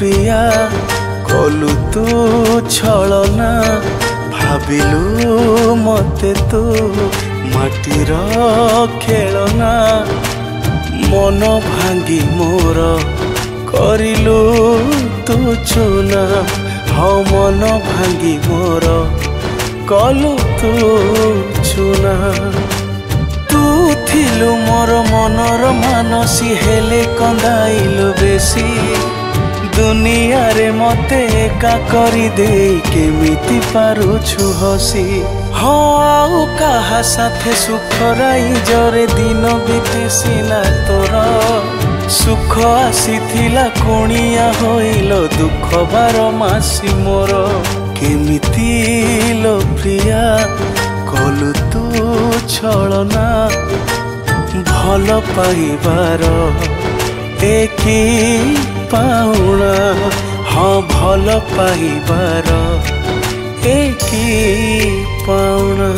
प्रिया कलु तू छलना भाविलु मते तू माटीर खेलना मन भांगी मोर करिलु तू चुना हाँ मन भांगी मोर कलु तू चुना तू थिलु मोर मनर मानसी हेले कंदाइलु बेसी दुनिया रे मते एका करी दे केमिति पारुछु हसी हाँ कहा साथे सुख राई जरे दिन बीते सिना तोर सुख आसीथिला कोणिया होइल दुख बार मासी मोर केमिति लो प्रिया कलु तू छलना भल पाइबार एकी पाउना हाँ भल पाइबार एकी पाउना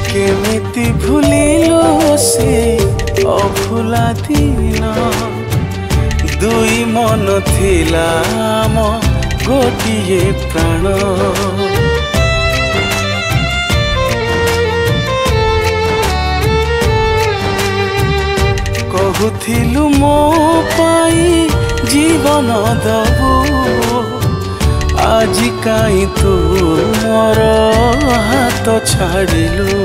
केमिति भूलिलो से अभुला दिन दुई मन थिला म गोटिए प्राण कहूथिलु मो पाई जीवन दबु आज काई तू मोर हाथ छाड़िलु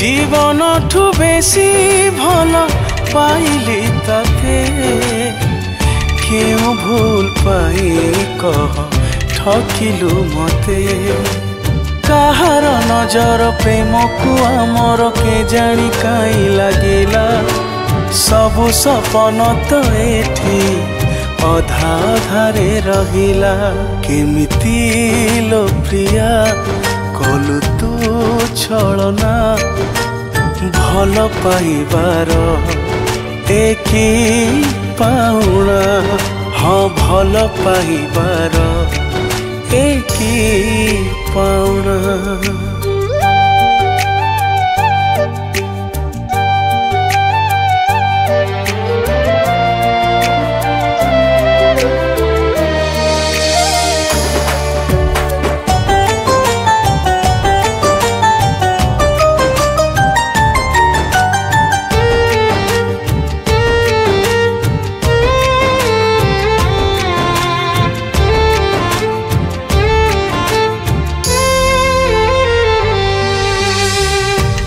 जीवन ठू बेसी भल पाइली तते क्यों भूल पाई कह ठकिलु मते कहार नजर प्रेम को आमर के जानी काई लागिला सबु सपन तो एठी अधा अधारे रहिला केमिति लो प्रिया कलु तू छलना भल पाइबार एकी पाउना हाँ भल पाइबार एकी पाउना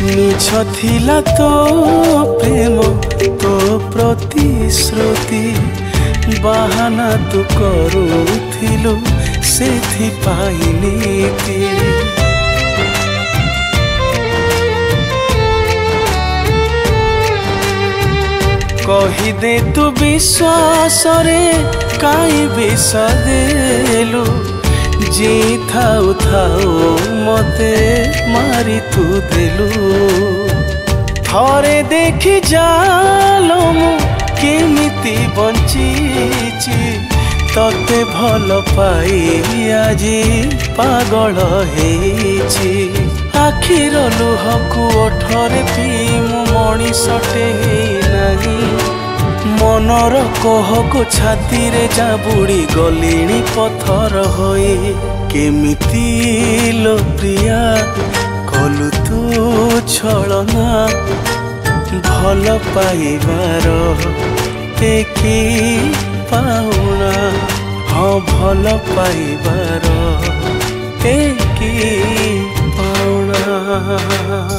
मिछ थिला तो प्रेम तो प्रतिश्रुति बाहाना तू करूथिलु सेथि पाइनीति कही दे तू विश्वास रे काई विष देलु जी थाउ थाउ मते मारी तू देलु थरे देखी जालो मु केमिति बंचीची तते भल पाई आजी पागल हेची आखिर लुह को ओठरे पी मु मणिषटे नाही मनर कह को छाती रे जाबुड़ी गलिणी पथर होई केमिति लो प्रिया कलु तू छलना भल पाइबार एकी पाउना हाँ भल पाइबार एकी पाउना।